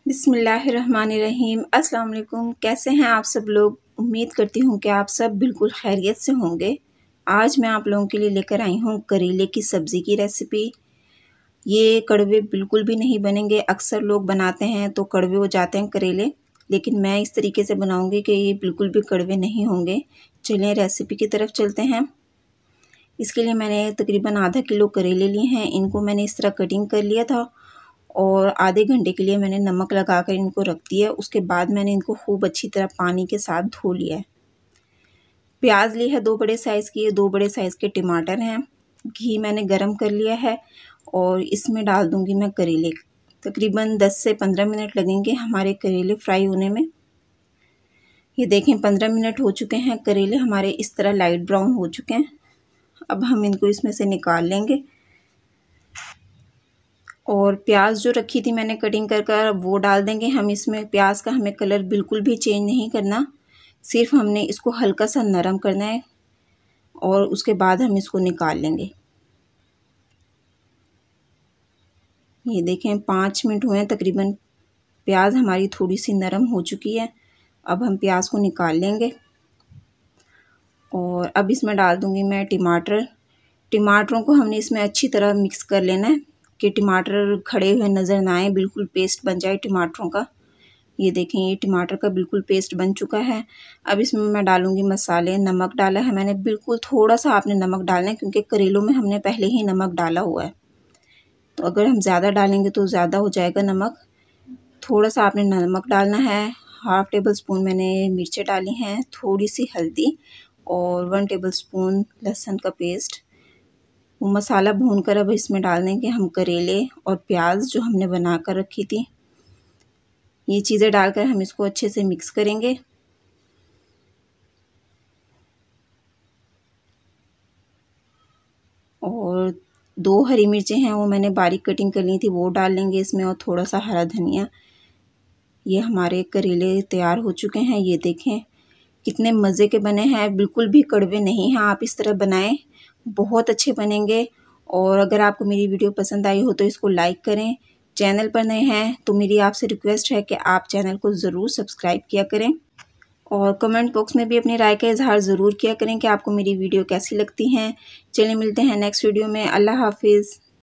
बिस्मिल्लाहिर्रहमानिर्रहीम। अस्सलाम वालेकुम। कैसे हैं आप सब लोग? उम्मीद करती हूँ कि आप सब बिल्कुल खैरियत से होंगे। आज मैं आप लोगों के लिए लेकर आई हूँ करेले की सब्ज़ी की रेसिपी। ये कड़वे बिल्कुल भी नहीं बनेंगे। अक्सर लोग बनाते हैं तो कड़वे हो जाते हैं करेले, लेकिन मैं इस तरीके से बनाऊँगी कि ये बिल्कुल भी कड़वे नहीं होंगे। चलिए रेसिपी की तरफ चलते हैं। इसके लिए मैंने तकरीबन आधा किलो करेले लिए हैं। इनको मैंने इस तरह कटिंग कर लिया था और आधे घंटे के लिए मैंने नमक लगाकर इनको रख दिया। उसके बाद मैंने इनको खूब अच्छी तरह पानी के साथ धो लिया है। प्याज ली है 2 बड़े साइज़ की, 2 बड़े साइज़ के टमाटर हैं। घी मैंने गरम कर लिया है और इसमें डाल दूंगी मैं करेले। तकरीबन 10 से 15 मिनट लगेंगे हमारे करेले फ्राई होने में। ये देखें 15 मिनट हो चुके हैं। करेले हमारे इस तरह लाइट ब्राउन हो चुके हैं। अब हम इनको इसमें से निकाल लेंगे और प्याज जो रखी थी मैंने कटिंग कर वो डाल देंगे हम इसमें। प्याज का हमें कलर बिल्कुल भी चेंज नहीं करना, सिर्फ हमने इसको हल्का सा नरम करना है और उसके बाद हम इसको निकाल लेंगे। ये देखें 5 मिनट हुए हैं तकरीबन। प्याज हमारी थोड़ी सी नरम हो चुकी है। अब हम प्याज को निकाल लेंगे और अब इसमें डाल दूंगी मैं टमाटर। टमाटरों को हमने इसमें अच्छी तरह मिक्स कर लेना है कि टमाटर खड़े हुए नज़र ना आए, बिल्कुल पेस्ट बन जाए टमाटरों का। ये देखें ये टमाटर का बिल्कुल पेस्ट बन चुका है। अब इसमें मैं डालूंगी मसाले। नमक डाला है मैंने, बिल्कुल थोड़ा सा आपने नमक डालना है क्योंकि करेलों में हमने पहले ही नमक डाला हुआ है, तो अगर हम ज़्यादा डालेंगे तो ज़्यादा हो जाएगा नमक। थोड़ा सा आपने नमक डालना है। 1/2 टेबल स्पून मैंने मिर्चें डाली हैं, थोड़ी सी हल्दी और 1 टेबल स्पून लहसुन का पेस्ट। वो मसाला भूनकर अब इसमें डाल देंगे हम करेले और प्याज जो हमने बना कर रखी थी। ये चीज़ें डालकर हम इसको अच्छे से मिक्स करेंगे और 2 हरी मिर्चें हैं वो मैंने बारीक कटिंग कर ली थी, वो डाल लेंगे इसमें और थोड़ा सा हरा धनिया। ये हमारे करेले तैयार हो चुके हैं। ये देखें कितने मज़े के बने हैं, बिल्कुल भी कड़वे नहीं हैं। आप इस तरह बनाएं, बहुत अच्छे बनेंगे। और अगर आपको मेरी वीडियो पसंद आई हो तो इसको लाइक करें। चैनल पर नए हैं तो मेरी आपसे रिक्वेस्ट है कि आप चैनल को ज़रूर सब्सक्राइब किया करें और कमेंट बॉक्स में भी अपनी राय का इजहार ज़रूर किया करें कि आपको मेरी वीडियो कैसी लगती हैं। चलिए मिलते हैं नेक्स्ट वीडियो में। अल्लाह हाफिज़।